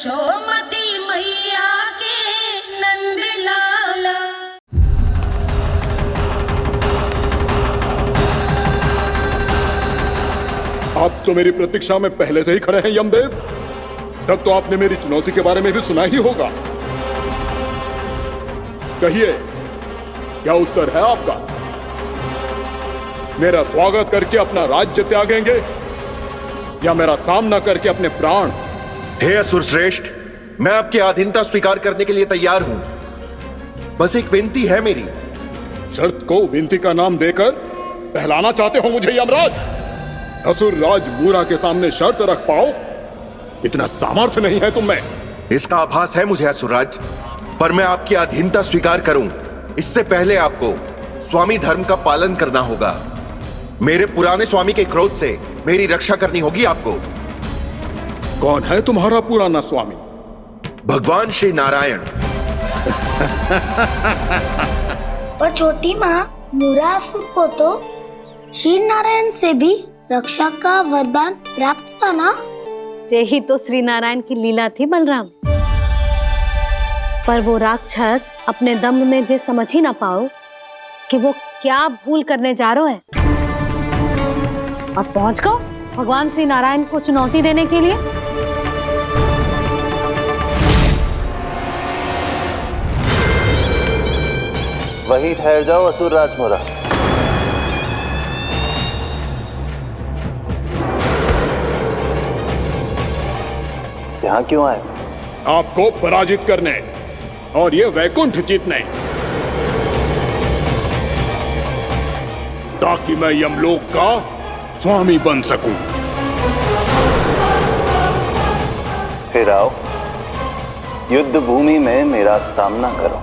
यशोमती मैया के नंद लाला। आप तो मेरी प्रतीक्षा में पहले से ही खड़े हैं यमदेव। तब तो आपने मेरी चुनौती के बारे में भी सुना ही होगा। कहिए, क्या उत्तर है आपका? मेरा स्वागत करके अपना राज्य त्यागेंगे या मेरा सामना करके अपने प्राण? हे असुर श्रेष्ठ, मैं आपकी अधीनता स्वीकार करने के लिए तैयार हूं। बस एक विनती है मेरी। शर्त को विनती का नाम देकर पहलाना चाहते हो मुझे यमराज? असुर राज मूरा के सामने शर्त रख पाओ, इतना सामर्थ्य नहीं है तुम में। इसका आभास है मुझे असुरराज, पर मैं आपकी अधीनता स्वीकार करूं इससे पहले आपको स्वामी धर्म का पालन करना होगा। मेरे पुराने स्वामी के क्रोध से मेरी रक्षा करनी होगी आपको। कौन है तुम्हारा पुराना स्वामी? भगवान श्री नारायण। और छोटी माँ मूरासुर को तो श्री नारायण से भी रक्षा का वरदान प्राप्त था ना? यही तो श्री नारायण की लीला थी बलराम। पर वो राक्षस अपने दम में जे समझ ही ना पाओ कि वो क्या भूल करने जा रहा है, और पहुंच गो भगवान श्री नारायण को चुनौती देने के लिए। वहीं ठहर जाओ असुर राज मूरा। यहाँ क्यों आए? आपको पराजित करने और ये वैकुंठ जीतने, ताकि मैं यमलोक का स्वामी बन सकूं। फिर आओ, युद्ध भूमि में मेरा सामना करो।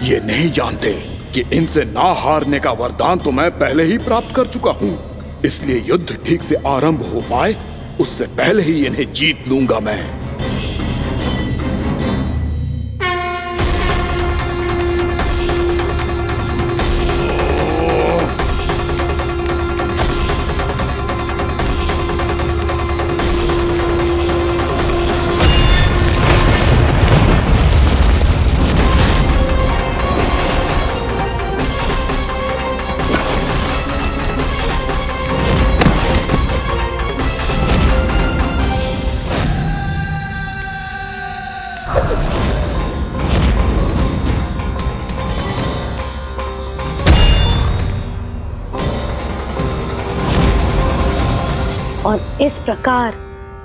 ये नहीं जानते कि इनसे ना हारने का वरदान तो मैं पहले ही प्राप्त कर चुका हूं। इसलिए युद्ध ठीक से आरंभ हो पाए उससे पहले ही इन्हें जीत लूंगा मैं। और इस प्रकार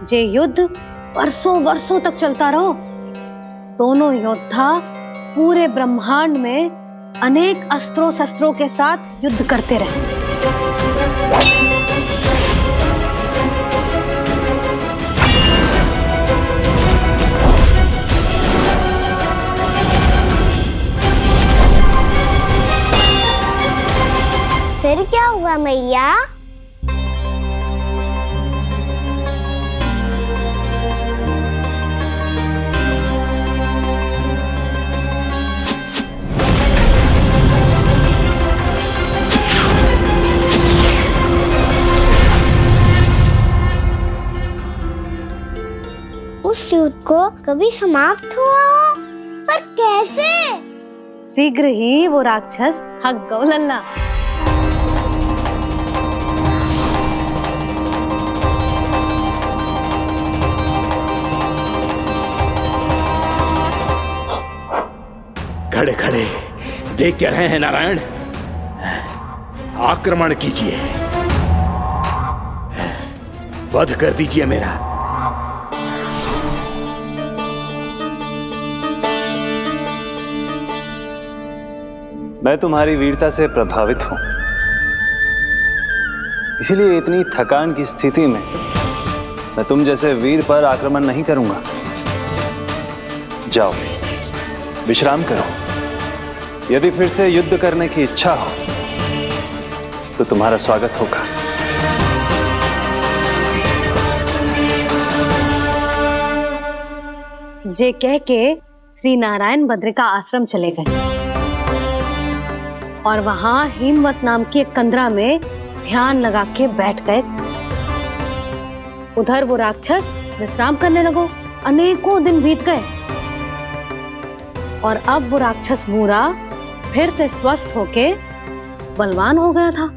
जे युद्ध वर्षों वर्षों तक चलता रहो। दोनों योद्धा पूरे ब्रह्मांड में अनेक अस्त्रों शस्त्रों के साथ युद्ध करते रहे। फिर क्या हुआ मैया? उस युद्ध को कभी समाप्त हुआ हो, पर कैसे? शीघ्र ही वो राक्षस थक गौ लल्ला। खड़े खड़े देख क्या रहे हैं नारायण? आक्रमण कीजिए, वध कर दीजिए मेरा। मैं तुम्हारी वीरता से प्रभावित हूं, इसीलिए इतनी थकान की स्थिति में मैं तुम जैसे वीर पर आक्रमण नहीं करूंगा। जाओ विश्राम करो। यदि फिर से युद्ध करने की इच्छा हो तो तुम्हारा स्वागत होगा। जे कह के श्री नारायण बद्रिका आश्रम चले गए। और वहां हिमवत नाम की एक कंदरा में ध्यान लगा के बैठ गए। उधर वो राक्षस विश्राम करने लगो। अनेकों दिन बीत गए और अब वो राक्षस मूरा फिर से स्वस्थ होके बलवान हो गया था।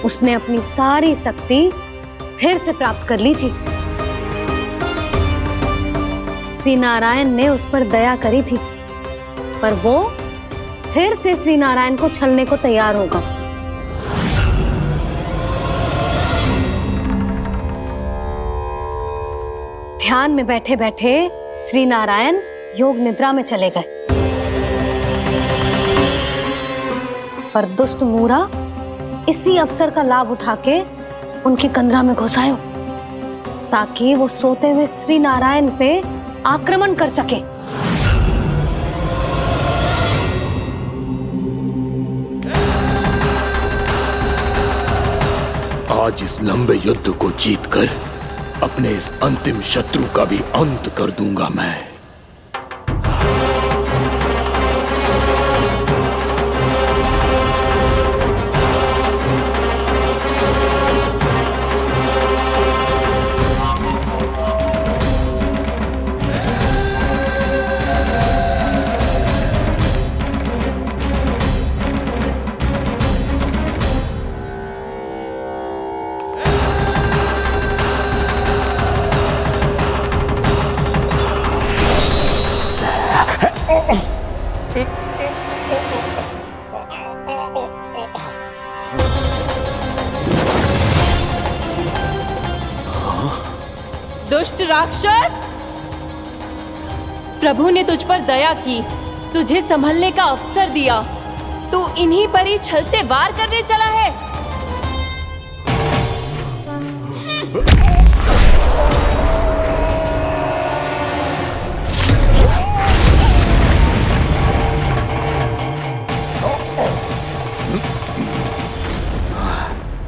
उसने अपनी सारी शक्ति फिर से प्राप्त कर ली थी। श्री नारायण ने उस पर दया करी थी, पर वो फिर से श्री नारायण को छलने को तैयार होगा। ध्यान में बैठे बैठे श्री नारायण योग निद्रा में चले गए, पर दुष्ट मूरा इसी अवसर का लाभ उठा के उनकी कंदरा में घुस आयो ताकि वो सोते हुए श्री नारायण पे आक्रमण कर सके। आज इस लंबे युद्ध को जीतकर अपने इस अंतिम शत्रु का भी अंत कर दूंगा मैं। दुष्ट राक्षस, प्रभु ने तुझ पर दया की, तुझे संभलने का अवसर दिया। तू इन्हीं पर ही छल से वार करने चला है।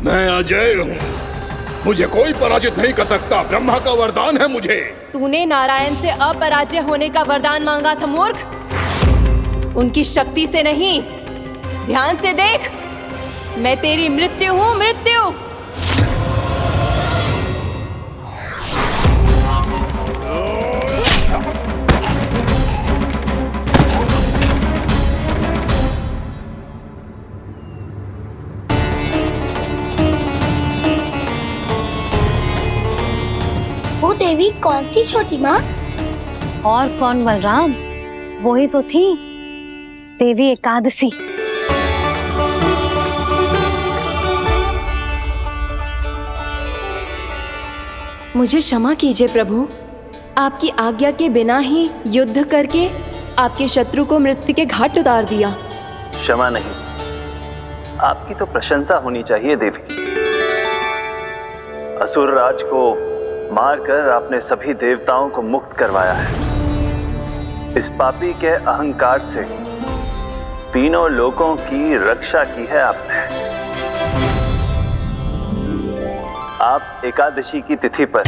मैं अजय हूँ, मुझे कोई पराजित नहीं कर सकता। ब्रह्मा का वरदान है मुझे। तूने नारायण से अपराजय होने का वरदान मांगा था मूर्ख, उनकी शक्ति से नहीं। ध्यान से देख, मैं तेरी मृत्यु हूँ, मृत्यु। वो देवी कौन थी छोटी माँ? और कौन बलराम, वही तो थी देवी एकादशी। मुझे क्षमा कीजिए प्रभु, आपकी आज्ञा के बिना ही युद्ध करके आपके शत्रु को मृत्यु के घाट उतार दिया। क्षमा नहीं, आपकी तो प्रशंसा होनी चाहिए देवी। असुर राज को मारकर आपने सभी देवताओं को मुक्त करवाया है। इस पापी के अहंकार से तीनों लोकों की रक्षा की है आपने। आप एकादशी की तिथि पर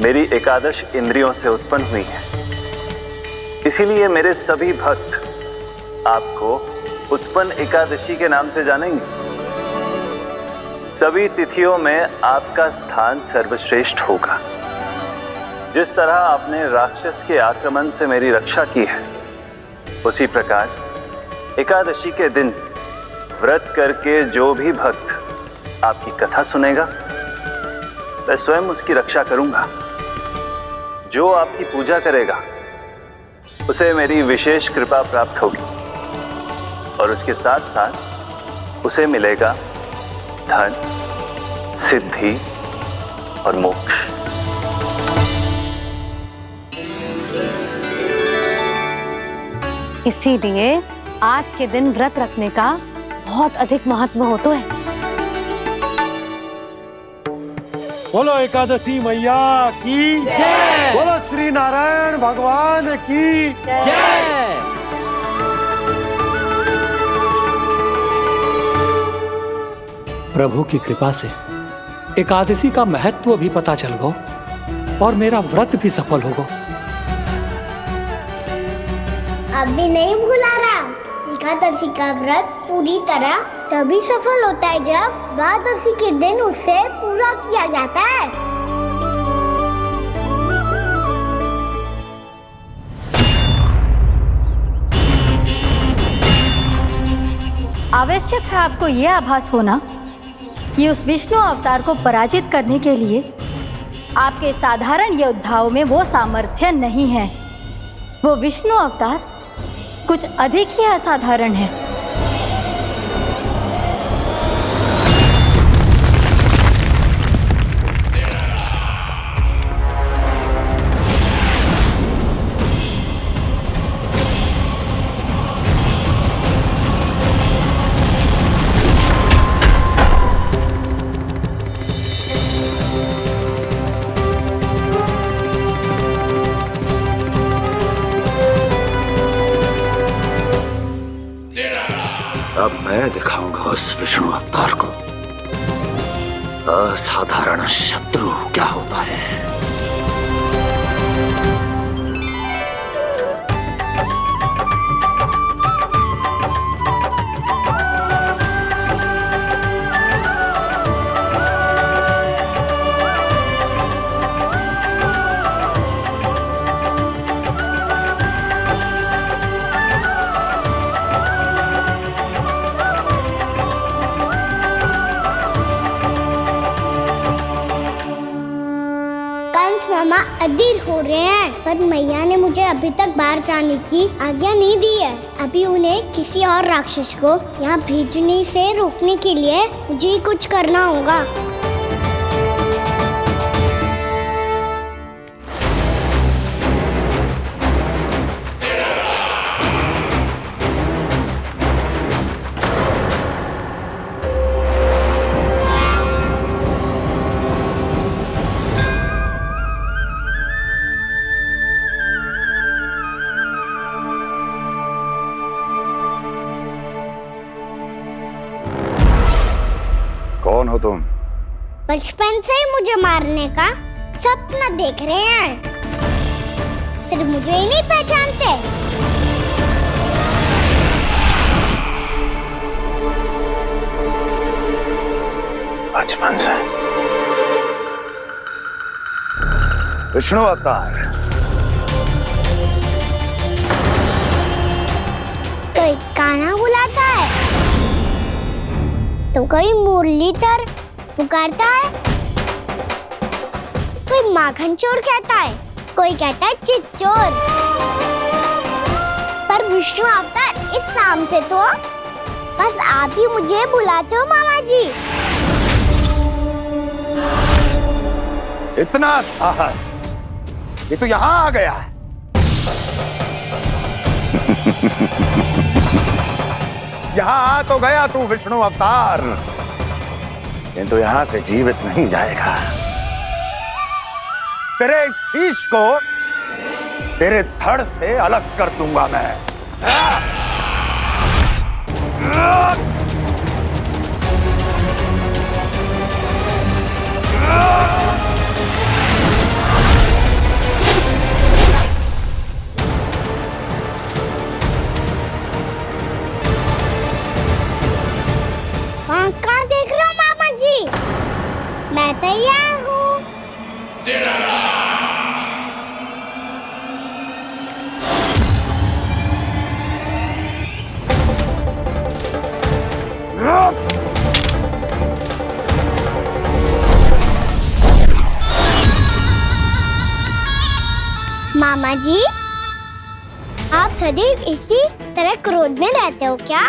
मेरी एकादश इंद्रियों से उत्पन्न हुई हैं। इसीलिए मेरे सभी भक्त आपको उत्पन्न एकादशी के नाम से जानेंगे। सभी तिथियों में आपका स्थान सर्वश्रेष्ठ होगा। जिस तरह आपने राक्षस के आक्रमण से मेरी रक्षा की है, उसी प्रकार एकादशी के दिन व्रत करके जो भी भक्त आपकी कथा सुनेगा, मैं स्वयं उसकी रक्षा करूंगा। जो आपकी पूजा करेगा, उसे मेरी विशेष कृपा प्राप्त होगी और उसके साथ साथ उसे मिलेगा धन, सिद्धि और मोक्ष। इसीलिए आज के दिन व्रत रखने का बहुत अधिक महत्व होता है। बोलो एकादशी मैया की जय। बोलो श्री नारायण भगवान की जय। प्रभु की कृपा से एकादशी का महत्व भी पता चल गो और मेरा व्रत भी सफल हो गो। अब भी नहीं भूला रहा द्वादशी का व्रत पूरी तरह तभी सफल होता है जब द्वादशी के दिन उसे पूरा किया जाता है। आवश्यक है आपको यह आभास होना कि उस विष्णु अवतार को पराजित करने के लिए आपके साधारण योद्धाओं में वो सामर्थ्य नहीं है। वो विष्णु अवतार कुछ अधिक ही असाधारण है। अब मैं दिखाऊंगा उस विष्णु अवतार को असाधारण शत्रु क्या होता है। मामा अधीर हो रहे हैं, पर मैया ने मुझे अभी तक बाहर जाने की आज्ञा नहीं दी है। अभी उन्हें किसी और राक्षस को यहाँ भेजने से रोकने के लिए मुझे ही कुछ करना होगा। कौन हो तुम? बचपन से ही मुझे मारने का सपना देख रहे हैं, फिर मुझे ही नहीं पहचानते। बचपन से विष्णु अवतार। कोई गाना बुलाता है तो कोई मुरलीधर पुकारता है, कोई माखन चोर कहता है, कोई कहता है चिच्चोर। पर विष्णु अवतार इस नाम से तो बस आप ही मुझे बुलाते हो मामा जी। इतना साहस, ये तो यहाँ आ गया है। यहाँ आ तो गया तू विष्णु अवतार, किंतु यहाँ से जीवित नहीं जाएगा। तेरे इस शीश को तेरे धड़ से अलग कर दूंगा मैं। वहाँ कहाँ देख रहे हो मामा जी? मैं तैयार हूँ। मामा जी, आप सदैव इसी तरह क्रोध में रहते हो क्या?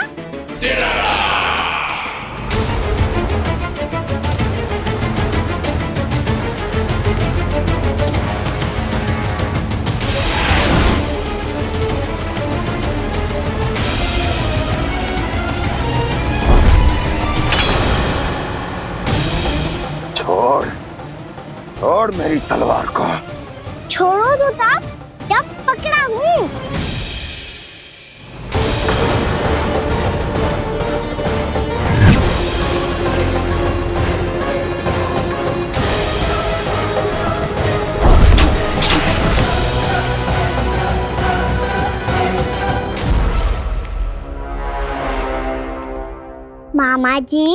छोड़, छोड़ मेरी तलवार को। छोड़ो तो तब जब पकड़ा हूँ। मामा जी,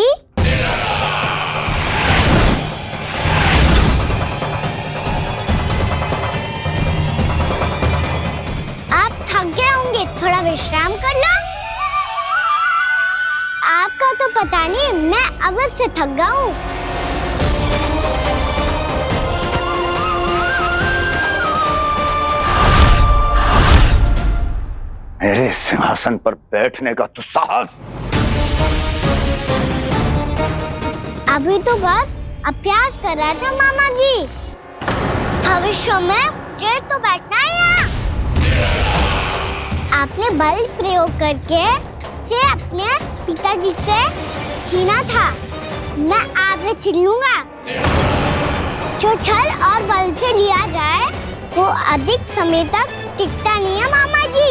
आप थक गए होंगे, थोड़ा विश्राम कर लो। आपका तो पता नहीं, मैं अवश्य से थक गया हूँ। मेरे सिंहासन पर बैठने का तो साहस। अभी तो बस अभ्यास कर रहा था मामा जी। भविष्य में मुझे तो बैठना है यहाँ। आपने बल प्रयोग करके से अपने पिताजी से छीना था, मैं आपसे छीन लूंगा। जो छल और बल से लिया जाए वो अधिक समय तक टिकता नहीं है मामा जी।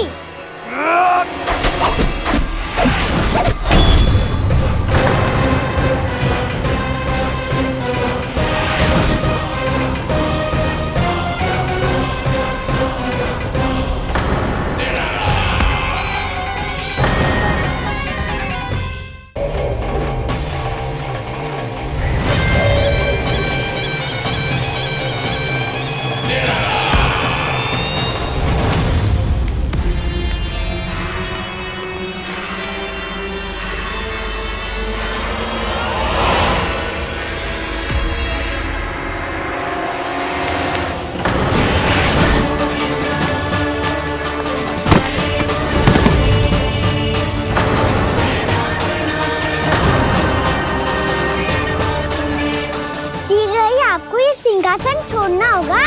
आपको ये सिंहासन छोड़ना होगा।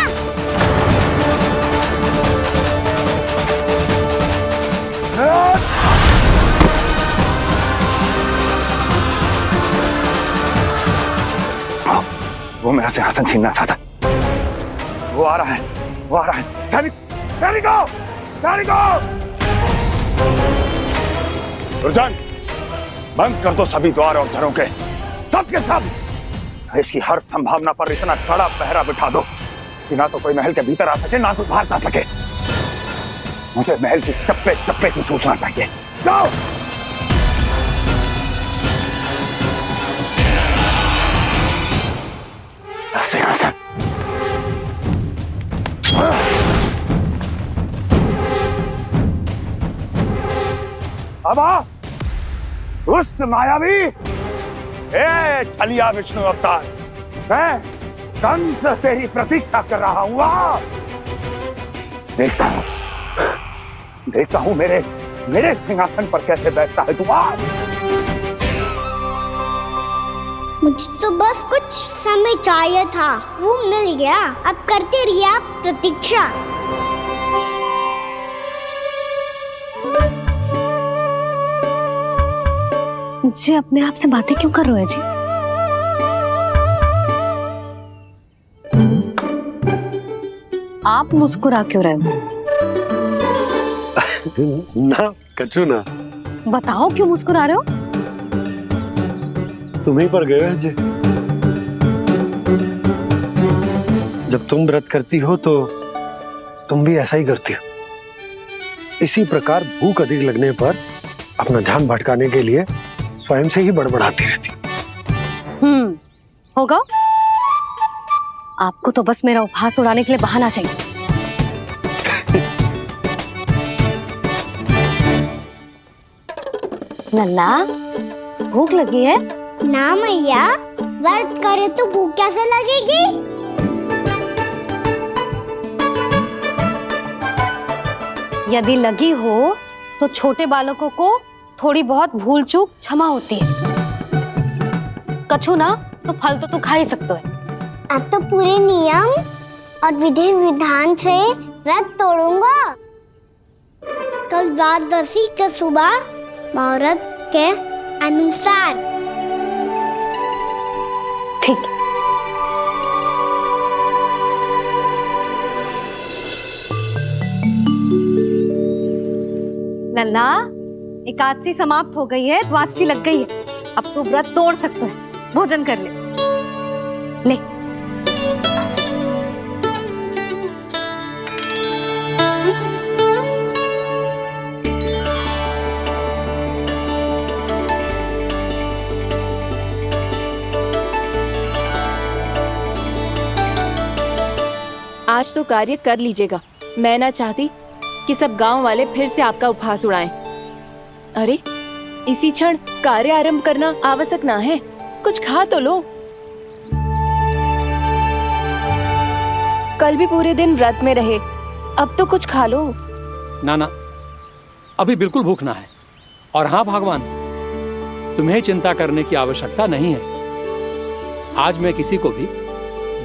वो मेरा सिंहासन छीनना चाहता। वो आ रहा है, वो आ रहा है। सैनिकों, दुर्जन, बंद कर दो सभी द्वार और घरों के, सब के सब। इसकी हर संभावना पर इतना कड़ा पहरा बिठा दो कि ना तो कोई महल के भीतर आ सके, ना कोई बाहर जा सके। मुझे महल की चप्पे चप्पे की सूचना चाहिए। जाओ। सिंहासन। अब आ, दुष्ट मायावी, ए छलिया विष्णु अवतार, मैं कंस तेरी प्रतीक्षा कर रहा हूँ। देखता हूँ मेरे सिंहासन पर कैसे बैठता है तू। मुझे तो बस कुछ समय चाहिए था, वो मिल गया। अब करते रहिए आप प्रतीक्षा। जी अपने आप से बातें क्यों कर रहे हैं जी? आप मुस्कुरा क्यों रहे हो? ना कचू ना। बताओ क्यों मुस्कुरा रहे हो? तुम ही पर गए हैं जी। जब तुम व्रत करती हो तो तुम भी ऐसा ही करती हो। इसी प्रकार भूख अधिक लगने पर अपना ध्यान भटकाने के लिए स्वयं से ही बड़बड़ाती रहती। होगा। आपको तो बस मेरा उपहास उड़ाने के लिए बहाना चाहिए। नन्ना, भूख लगी है? ना मैया, व्रत करे तो भूख कैसे लगेगी? यदि लगी हो तो छोटे बालकों को थोड़ी बहुत भूल चूक क्षमा होती है। कछु ना तो फल तो तू खा ही सकते है। अब तो पूरे नियम और विधि विधान से व्रत तोड़ूंगा। कल द्वादशी के सुबह मुहूर्त के अनुसार। ठीक। लल्ला, एकादशी समाप्त हो गई है, द्वादशी लग गई है। अब तू व्रत तोड़ सकते है। भोजन कर ले। ले। आज तो कार्य कर लीजिएगा। मैं ना चाहती कि सब गांव वाले फिर से आपका उपहास उड़ाएं। अरे इसी क्षण कार्य आरंभ करना आवश्यक ना है, कुछ खा तो लो। कल भी पूरे दिन व्रत में रहे, अब तो कुछ खा लो। ना, अभी बिल्कुल भूख ना है। और हाँ भगवान, तुम्हें चिंता करने की आवश्यकता नहीं है। आज मैं किसी को भी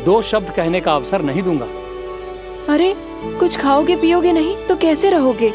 2 शब्द कहने का अवसर नहीं दूंगा। अरे कुछ खाओगे पियोगे नहीं तो कैसे रहोगे?